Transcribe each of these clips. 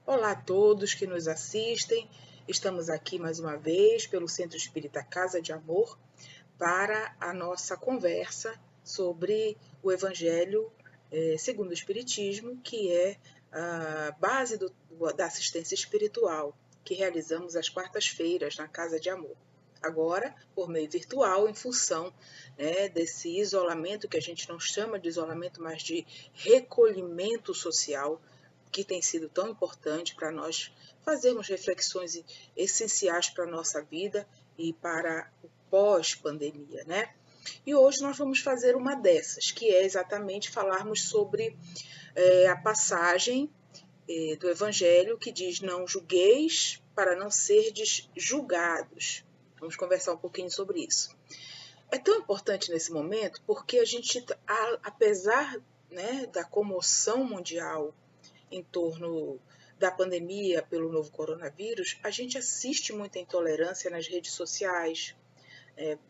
Olá a todos que nos assistem. Estamos aqui mais uma vez pelo Centro Espírita Casa de Amor para a nossa conversa sobre o Evangelho segundo o Espiritismo, que é a base da assistência espiritual que realizamos às quartas-feiras na Casa de Amor. Agora, por meio virtual, em função desse isolamento, que a gente não chama de isolamento, mas de recolhimento social, que tem sido tão importante para nós fazermos reflexões essenciais para a nossa vida e para o pós-pandemia, né? E hoje nós vamos fazer uma dessas, que é exatamente falarmos sobre a passagem do Evangelho que diz: não julgueis para não serdes julgados. Vamos conversar um pouquinho sobre isso. É tão importante nesse momento porque a gente, apesar da comoção mundial em torno da pandemia pelo novo coronavírus, a gente assiste muita intolerância nas redes sociais.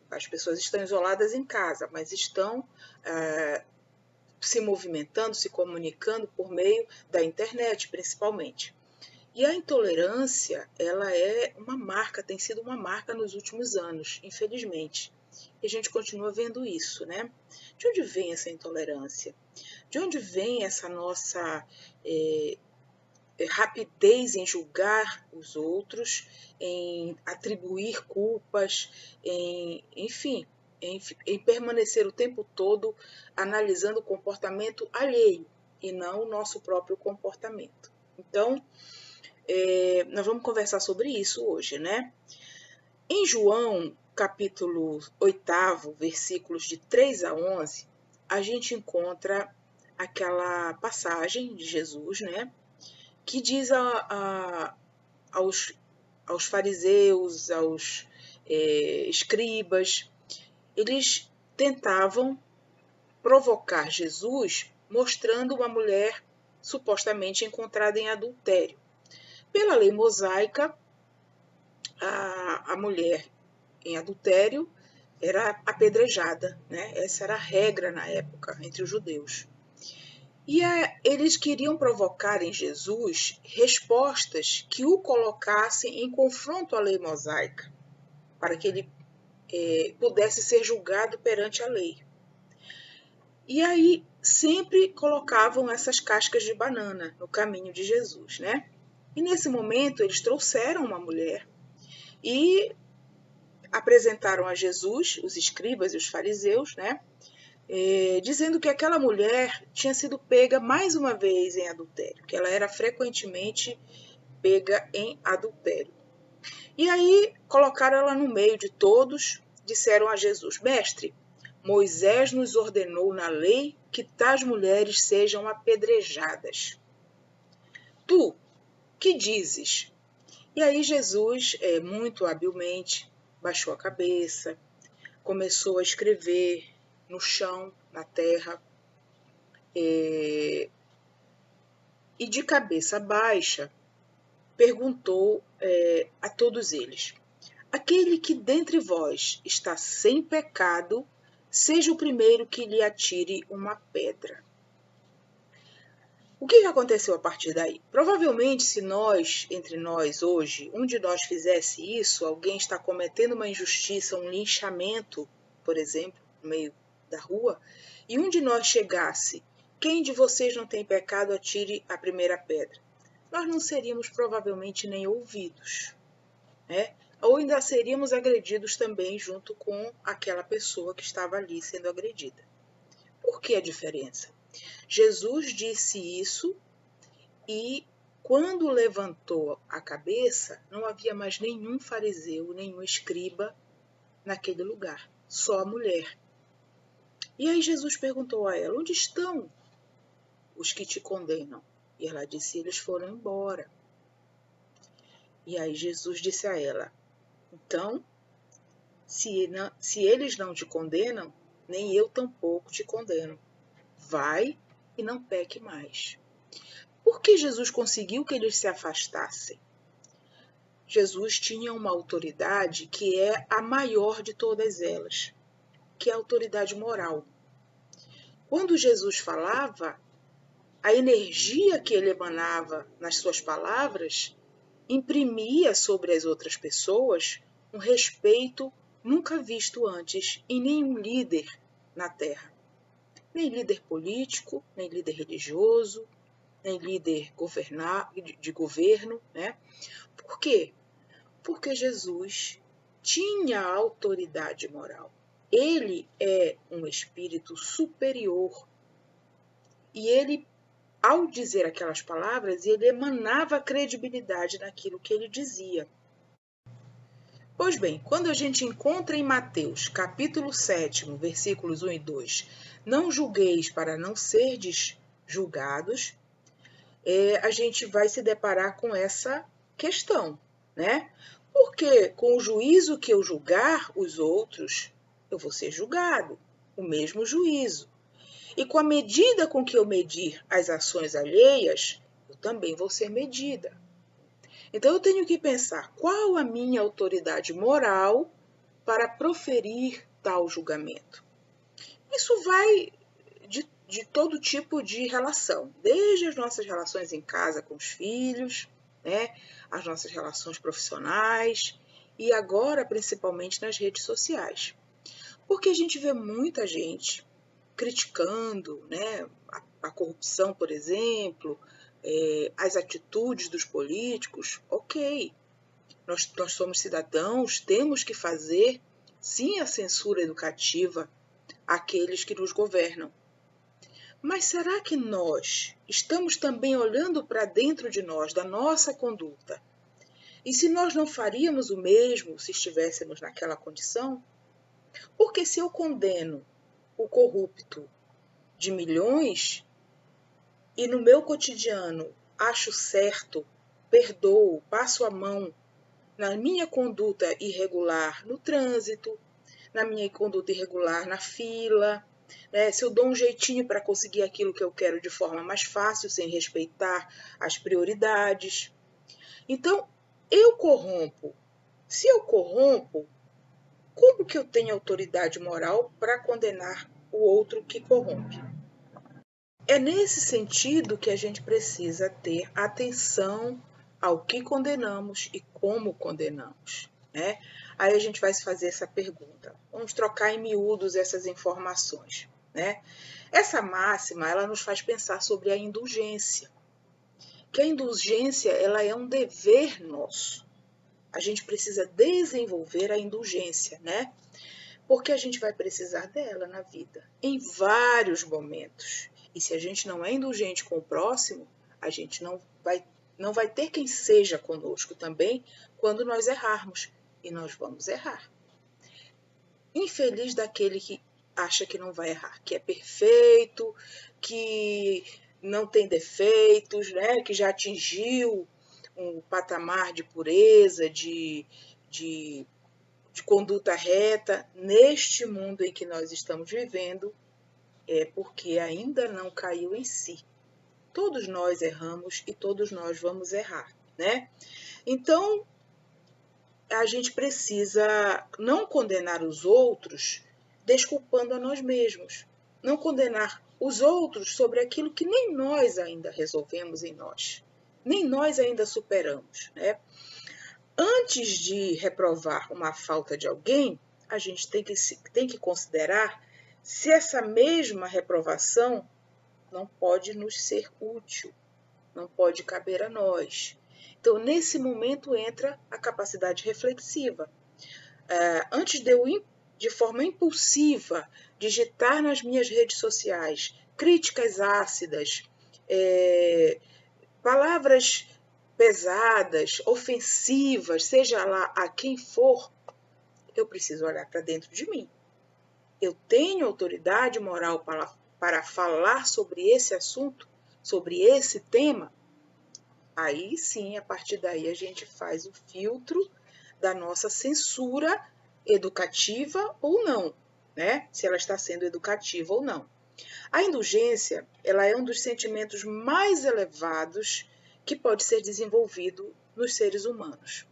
As pessoas estão isoladas em casa, mas estão se movimentando, se comunicando por meio da internet, principalmente. E a intolerância, ela é uma marca, tem sido uma marca nos últimos anos, infelizmente. E a gente continua vendo isso, né? De onde vem essa intolerância? De onde vem essa nossa rapidez em julgar os outros, em atribuir culpas, enfim, em permanecer o tempo todo analisando o comportamento alheio e não o nosso próprio comportamento. Então, nós vamos conversar sobre isso hoje, né? Em João, capítulo 8, versículos de 3 a 11, a gente encontra aquela passagem de Jesus, né? Que diz aos fariseus, aos escribas, eles tentavam provocar Jesus mostrando uma mulher supostamente encontrada em adultério. Pela lei mosaica, a mulher em adultério era apedrejada, né? Essa era a regra na época entre os judeus. E eles queriam provocar em Jesus respostas que o colocassem em confronto à lei mosaica, para que ele pudesse ser julgado perante a lei. E aí sempre colocavam essas cascas de banana no caminho de Jesus, né? E nesse momento eles trouxeram uma mulher e apresentaram a Jesus, os escribas e os fariseus, né? Dizendo que aquela mulher tinha sido pega mais uma vez em adultério, que ela era frequentemente pega em adultério. E aí colocaram ela no meio de todos, disseram a Jesus: Mestre, Moisés nos ordenou na lei que tais mulheres sejam apedrejadas. Tu, que dizes? E aí Jesus, muito habilmente, baixou a cabeça, começou a escrever no chão, na terra, e de cabeça baixa perguntou a todos eles: aquele que dentre vós está sem pecado, seja o primeiro que lhe atire uma pedra. O que aconteceu a partir daí? Provavelmente, se entre nós hoje, um de nós fizesse isso, alguém está cometendo uma injustiça, um linchamento, por exemplo, no meio da rua, e um de nós chegasse: quem de vocês não tem pecado, atire a primeira pedra. Nós não seríamos provavelmente nem ouvidos, né? Ou ainda seríamos agredidos também junto com aquela pessoa que estava ali sendo agredida. Por que a diferença? Jesus disse isso e quando levantou a cabeça, não havia mais nenhum fariseu, nenhum escriba naquele lugar, só a mulher. E aí Jesus perguntou a ela: onde estão os que te condenam? E ela disse: eles foram embora. E aí Jesus disse a ela: então, se eles não te condenam, nem eu tampouco te condeno. Vai e não peque mais. Por que Jesus conseguiu que eles se afastassem? Jesus tinha uma autoridade que é a maior de todas elas, que é a autoridade moral. Quando Jesus falava, a energia que ele emanava nas suas palavras imprimia sobre as outras pessoas um respeito nunca visto antes em nenhum líder na Terra. Nem líder político, nem líder religioso, nem líder de governo, né? Por quê? Porque Jesus tinha autoridade moral. Ele é um espírito superior. E ele, ao dizer aquelas palavras, ele emanava credibilidade naquilo que ele dizia. Pois bem, quando a gente encontra em Mateus, capítulo 7, versículos 1 e 2, não julgueis para não serdes julgados, a gente vai se deparar com essa questão, né? Porque com o juízo que eu julgar os outros, eu vou ser julgado, o mesmo juízo. E com a medida com que eu medir as ações alheias, eu também vou ser medida. Então eu tenho que pensar qual a minha autoridade moral para proferir tal julgamento. Isso vai de todo tipo de relação, desde as nossas relações em casa com os filhos, né, as nossas relações profissionais e agora principalmente nas redes sociais. Porque a gente vê muita gente criticando, né, a corrupção, por exemplo, as atitudes dos políticos. Ok, nós somos cidadãos, temos que fazer, sim, a censura educativa àqueles que nos governam. Mas será que nós estamos também olhando para dentro de nós, da nossa conduta? E se nós não faríamos o mesmo se estivéssemos naquela condição? Porque se eu condeno o corrupto de milhões e no meu cotidiano acho certo, perdoo, passo a mão na minha conduta irregular no trânsito, na minha conduta irregular na fila, né? Se eu dou um jeitinho para conseguir aquilo que eu quero de forma mais fácil, sem respeitar as prioridades. Então, eu corrompo. Se eu corrompo, como que eu tenho autoridade moral para condenar o outro que corrompe? É nesse sentido que a gente precisa ter atenção ao que condenamos e como condenamos, né? Aí a gente vai se fazer essa pergunta. Vamos trocar em miúdos essas informações, né? Essa máxima, ela nos faz pensar sobre a indulgência. Que a indulgência, ela é um dever nosso. A gente precisa desenvolver a indulgência, né? Porque a gente vai precisar dela na vida, em vários momentos. E se a gente não é indulgente com o próximo, a gente não vai ter quem seja conosco também quando nós errarmos. E nós vamos errar. Infeliz daquele que acha que não vai errar, que é perfeito, que não tem defeitos, né? Que já atingiu um patamar de pureza, de conduta reta. Neste mundo em que nós estamos vivendo, é porque ainda não caiu em si. Todos nós erramos e todos nós vamos errar, né? Então, a gente precisa não condenar os outros desculpando a nós mesmos. Não condenar os outros sobre aquilo que nem nós ainda resolvemos em nós. Nem nós ainda superamos, né? Antes de reprovar uma falta de alguém, a gente tem que considerar se essa mesma reprovação não pode nos ser útil, não pode caber a nós. Então, nesse momento entra a capacidade reflexiva. Antes de eu, de forma impulsiva, digitar nas minhas redes sociais críticas ácidas, palavras pesadas, ofensivas, seja lá a quem for, eu preciso olhar para dentro de mim. Eu tenho autoridade moral para falar sobre esse assunto, sobre esse tema? Aí sim, a partir daí a gente faz o filtro da nossa censura educativa ou não, né? Se ela está sendo educativa ou não. A indulgência, ela é um dos sentimentos mais elevados que pode ser desenvolvido nos seres humanos.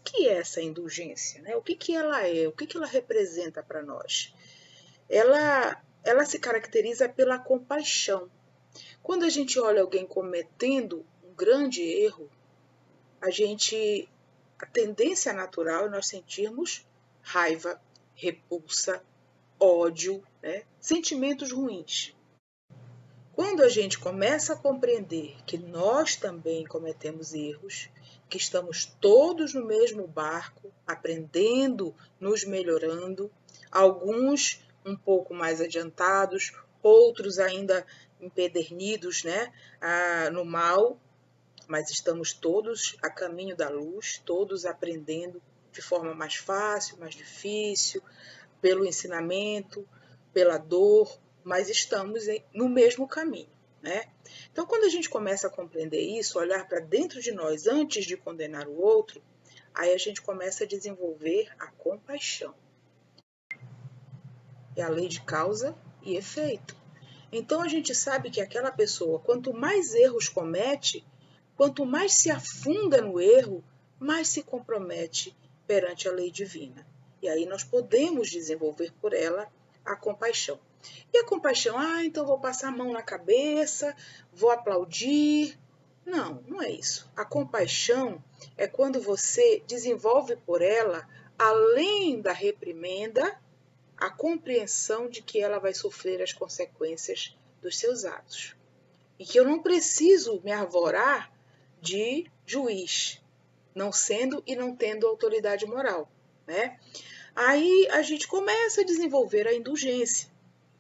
O que é essa indulgência, né? O que ela é? O que ela representa para nós? Ela se caracteriza pela compaixão. Quando a gente olha alguém cometendo um grande erro, a tendência natural é nós sentirmos raiva, repulsa, ódio, né? Sentimentos ruins. Quando a gente começa a compreender que nós também cometemos erros, que estamos todos no mesmo barco, aprendendo, nos melhorando, alguns um pouco mais adiantados, outros ainda empedernidos, né, no mal, mas estamos todos a caminho da luz, todos aprendendo de forma mais fácil, mais difícil, pelo ensinamento, pela dor, mas estamos no mesmo caminho, né? Então, quando a gente começa a compreender isso, olhar para dentro de nós antes de condenar o outro, aí a gente começa a desenvolver a compaixão. É a lei de causa e efeito. Então, a gente sabe que aquela pessoa, quanto mais erros comete, quanto mais se afunda no erro, mais se compromete perante a lei divina. E aí nós podemos desenvolver por ela a compaixão. E a compaixão, então vou passar a mão na cabeça, vou aplaudir. Não, não é isso. A compaixão é quando você desenvolve por ela, além da reprimenda, a compreensão de que ela vai sofrer as consequências dos seus atos. E que eu não preciso me arvorar de juiz, não sendo e não tendo autoridade moral, né? Aí a gente começa a desenvolver a indulgência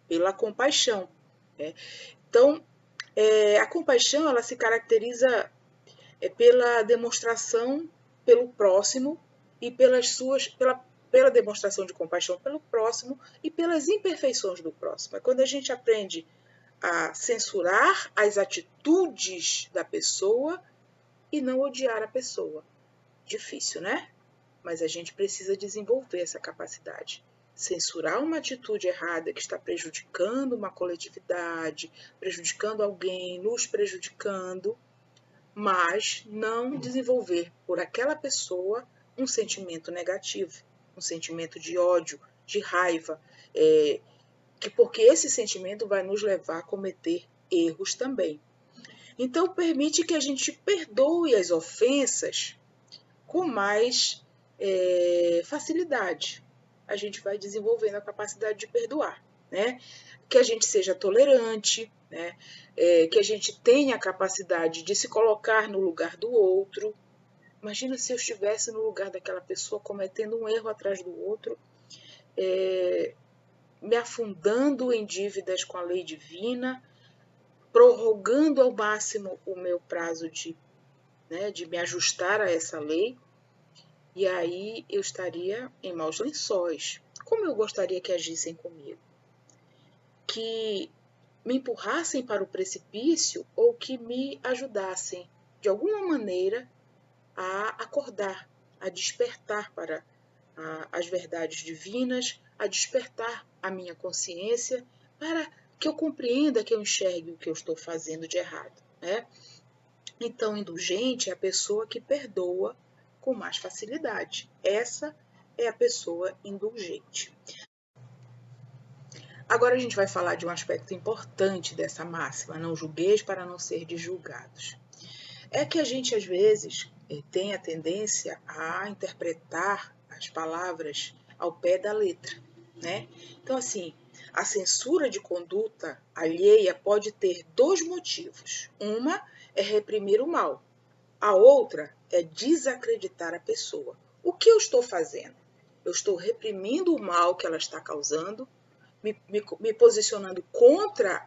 pela compaixão, né? Então, a compaixão ela se caracteriza pela demonstração pelo próximo e pela demonstração de compaixão pelo próximo e pelas imperfeições do próximo. É quando a gente aprende a censurar as atitudes da pessoa e não odiar a pessoa. Difícil, né? Mas a gente precisa desenvolver essa capacidade. Censurar uma atitude errada que está prejudicando uma coletividade, prejudicando alguém, nos prejudicando, mas não desenvolver por aquela pessoa um sentimento negativo, um sentimento de ódio, de raiva, porque esse sentimento vai nos levar a cometer erros também. Então, permite que a gente perdoe as ofensas com mais facilidade. A gente vai desenvolvendo a capacidade de perdoar, né? Que a gente seja tolerante, né? Que a gente tenha a capacidade de se colocar no lugar do outro. Imagina se eu estivesse no lugar daquela pessoa cometendo um erro atrás do outro, me afundando em dívidas com a lei divina, prorrogando ao máximo o meu prazo de me ajustar a essa lei, e aí eu estaria em maus lençóis. Como eu gostaria que agissem comigo? Que me empurrassem para o precipício ou que me ajudassem, de alguma maneira, a acordar, a despertar para as verdades divinas, a despertar a minha consciência para que eu compreenda, que eu enxergue o que eu estou fazendo de errado, né? Então, indulgente é a pessoa que perdoa com mais facilidade. Essa é a pessoa indulgente. Agora a gente vai falar de um aspecto importante dessa máxima, não julgueis para não ser julgados. É que a gente, às vezes, tem a tendência a interpretar as palavras ao pé da letra, né? Então, assim, a censura de conduta alheia pode ter dois motivos. Uma é reprimir o mal, a outra é desacreditar a pessoa. O que eu estou fazendo? Eu estou reprimindo o mal que ela está causando, me posicionando contra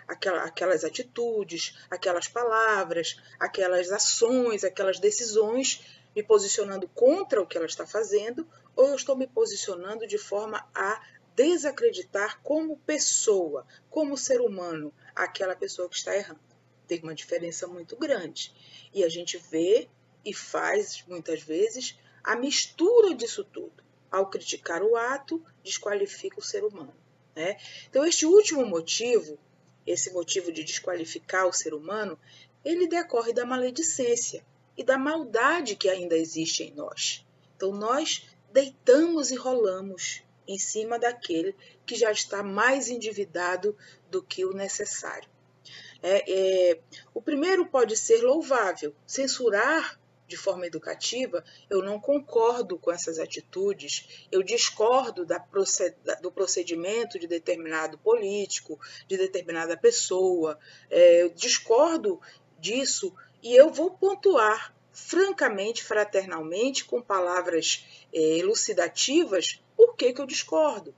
aquelas atitudes, aquelas palavras, aquelas ações, aquelas decisões, me posicionando contra o que ela está fazendo, ou eu estou me posicionando de forma a desacreditar como pessoa, como ser humano, aquela pessoa que está errando. Tem uma diferença muito grande. E a gente vê e faz, muitas vezes, a mistura disso tudo. Ao criticar o ato, desqualifica o ser humano, né? Então, este último motivo, esse motivo de desqualificar o ser humano, ele decorre da maledicência e da maldade que ainda existe em nós. Então, nós deitamos e rolamos em cima daquele que já está mais endividado do que o necessário. O primeiro pode ser louvável. Censurar de forma educativa, eu não concordo com essas atitudes, eu discordo do procedimento de determinado político, de determinada pessoa, eu discordo disso e eu vou pontuar francamente, fraternalmente, com palavras elucidativas, por que eu discordo.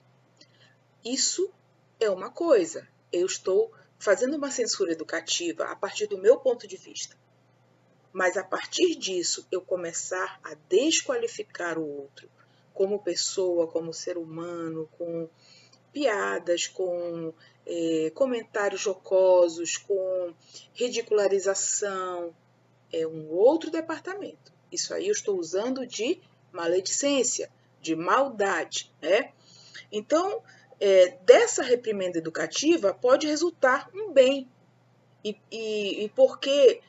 Isso é uma coisa, eu estou fazendo uma censura educativa a partir do meu ponto de vista. Mas a partir disso, eu começar a desqualificar o outro como pessoa, como ser humano, com piadas, com comentários jocosos, com ridicularização, é um outro departamento. Isso aí eu estou usando de maledicência, de maldade, né? Então, dessa reprimenda educativa pode resultar um bem. E porque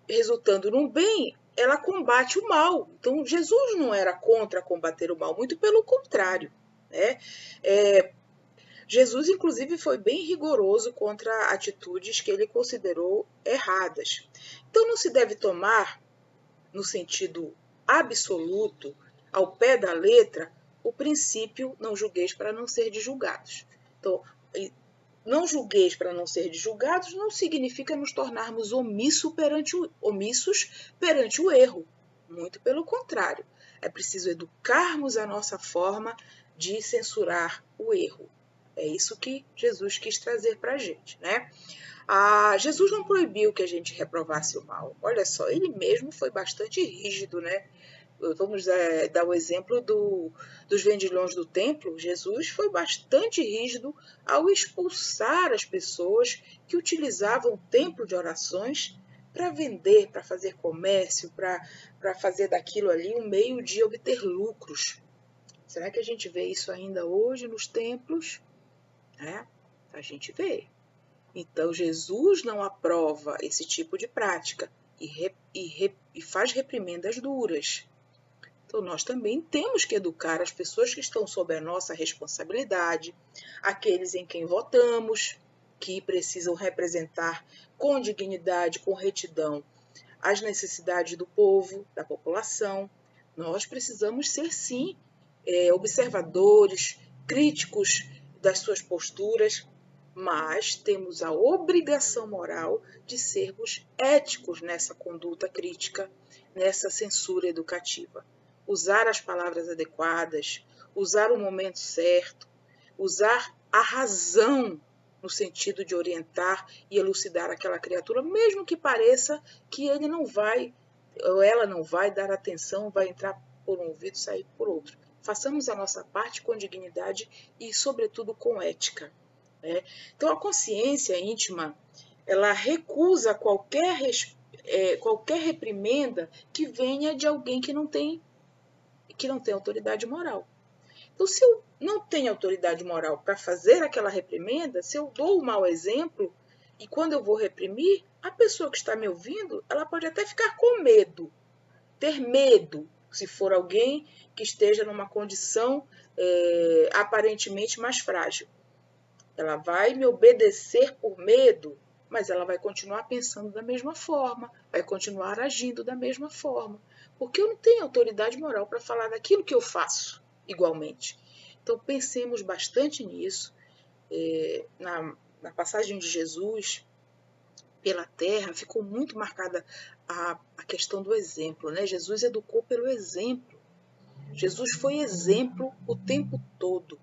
resultando num bem, ela combate o mal. Então, Jesus não era contra combater o mal, muito pelo contrário, né? Jesus, inclusive, foi bem rigoroso contra atitudes que ele considerou erradas. Então, não se deve tomar, no sentido absoluto, ao pé da letra, o princípio não julgueis para não ser julgados. Então, não julgueis para não ser julgados não significa nos tornarmos omissos perante o erro. Muito pelo contrário. É preciso educarmos a nossa forma de censurar o erro. É isso que Jesus quis trazer para a gente, né? Jesus não proibiu que a gente reprovasse o mal. Olha só, ele mesmo foi bastante rígido, né? Vamos dar o exemplo dos vendilhões do templo. Jesus foi bastante rígido ao expulsar as pessoas que utilizavam o templo de orações para vender, para fazer comércio, para fazer daquilo ali um meio de obter lucros. Será que a gente vê isso ainda hoje nos templos? A gente vê. Então, Jesus não aprova esse tipo de prática e faz reprimendas duras. Então, nós também temos que educar as pessoas que estão sob a nossa responsabilidade, aqueles em quem votamos, que precisam representar com dignidade, com retidão, as necessidades do povo, da população. Nós precisamos ser, sim, observadores, críticos das suas posturas, mas temos a obrigação moral de sermos éticos nessa conduta crítica, nessa censura educativa. Usar as palavras adequadas, usar o momento certo, usar a razão no sentido de orientar e elucidar aquela criatura, mesmo que pareça que ele não vai, ou ela não vai dar atenção, vai entrar por um ouvido e sair por outro. Façamos a nossa parte com dignidade e, sobretudo, com ética. Então, a consciência íntima, ela recusa qualquer reprimenda que venha de alguém que não tem autoridade moral. Então, se eu não tenho autoridade moral para fazer aquela reprimenda, se eu dou um mau exemplo, e quando eu vou reprimir, a pessoa que está me ouvindo, ela pode até ficar com medo, ter medo, se for alguém que esteja numa condição aparentemente mais frágil. Ela vai me obedecer por medo, mas ela vai continuar pensando da mesma forma, vai continuar agindo da mesma forma, porque eu não tenho autoridade moral para falar daquilo que eu faço igualmente. Então, pensemos bastante nisso. Na passagem de Jesus pela terra, ficou muito marcada a questão do exemplo, né? Jesus educou pelo exemplo. Jesus foi exemplo o tempo todo.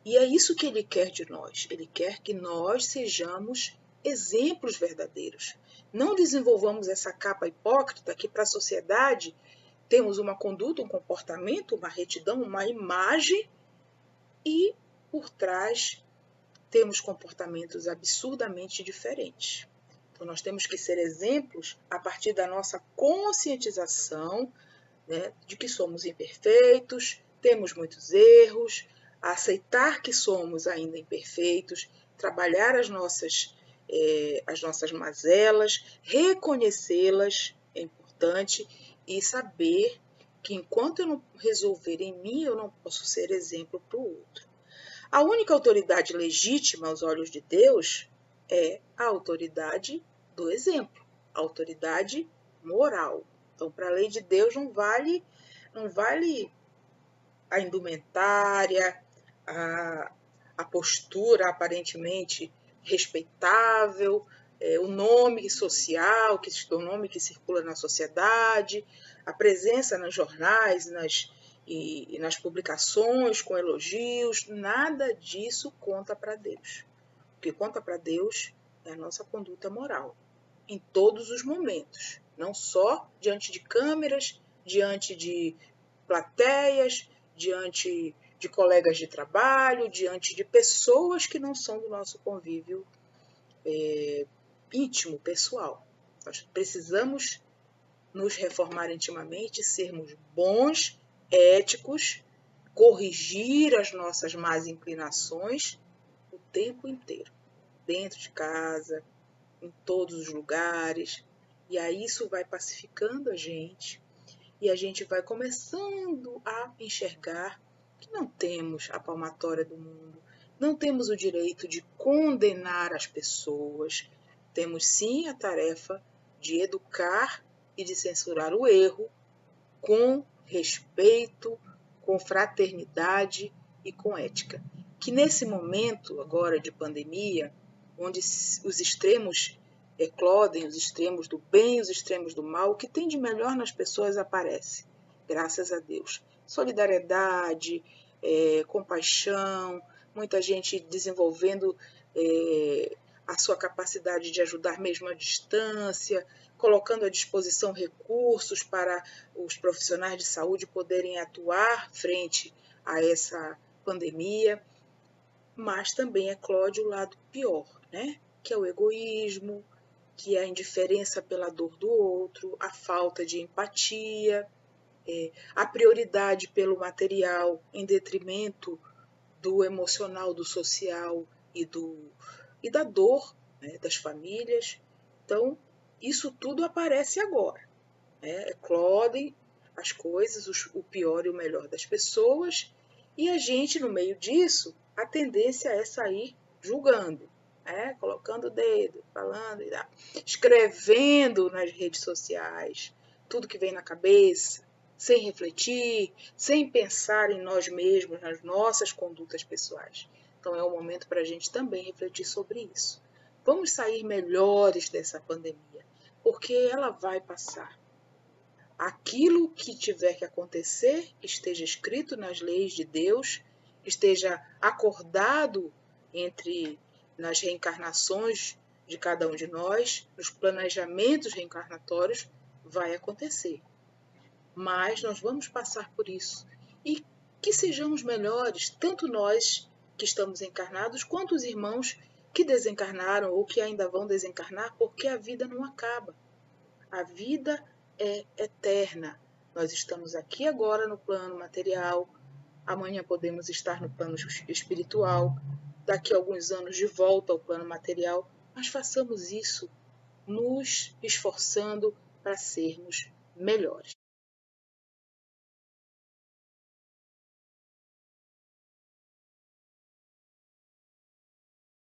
E é isso que ele quer de nós. Ele quer que nós sejamos exemplos verdadeiros. Não desenvolvamos essa capa hipócrita que para a sociedade temos uma conduta, um comportamento, uma retidão, uma imagem e por trás temos comportamentos absurdamente diferentes. Então nós temos que ser exemplos a partir da nossa conscientização, né, de que somos imperfeitos, temos muitos erros, aceitar que somos ainda imperfeitos, trabalhar as nossas mazelas, reconhecê-las é importante e saber que enquanto eu não resolver em mim, eu não posso ser exemplo para o outro. A única autoridade legítima aos olhos de Deus é a autoridade do exemplo, a autoridade moral. Então, para a lei de Deus não vale a indumentária, a postura aparentemente respeitável, o nome social, o nome que circula na sociedade, a presença nos jornais e nas publicações com elogios, nada disso conta para Deus. O que conta para Deus é a nossa conduta moral, em todos os momentos, não só diante de câmeras, diante de plateias, diante de colegas de trabalho, diante de pessoas que não são do nosso convívio íntimo, pessoal. Nós precisamos nos reformar intimamente, sermos bons, éticos, corrigir as nossas más inclinações o tempo inteiro, dentro de casa, em todos os lugares. E aí isso vai pacificando a gente e a gente vai começando a enxergar que não temos a palmatória do mundo, não temos o direito de condenar as pessoas, temos sim a tarefa de educar e de censurar o erro com respeito, com fraternidade e com ética. Que nesse momento agora de pandemia, onde os extremos eclodem, os extremos do bem, os extremos do mal, o que tem de melhor nas pessoas aparece, graças a Deus. Solidariedade, compaixão, muita gente desenvolvendo a sua capacidade de ajudar mesmo à distância, colocando à disposição recursos para os profissionais de saúde poderem atuar frente a essa pandemia, mas também eclode o lado pior, né? Que é o egoísmo, que é a indiferença pela dor do outro, a falta de empatia, a prioridade pelo material em detrimento do emocional, do social e da dor, né, das famílias. Então, isso tudo aparece agora. Eclodem as coisas, o pior e o melhor das pessoas, e a gente, no meio disso, a tendência é sair julgando, colocando o dedo, falando, escrevendo nas redes sociais, tudo que vem na cabeça, sem refletir, sem pensar em nós mesmos, nas nossas condutas pessoais. Então é um momento para a gente também refletir sobre isso. Vamos sair melhores dessa pandemia, porque ela vai passar. Aquilo que tiver que acontecer esteja escrito nas leis de Deus, esteja acordado nas reencarnações de cada um de nós, nos planejamentos reencarnatórios, vai acontecer. Mas nós vamos passar por isso. E que sejamos melhores, tanto nós que estamos encarnados, quanto os irmãos que desencarnaram ou que ainda vão desencarnar, porque a vida não acaba. A vida é eterna. Nós estamos aqui agora no plano material, amanhã podemos estar no plano espiritual, daqui a alguns anos de volta ao plano material, mas façamos isso nos esforçando para sermos melhores.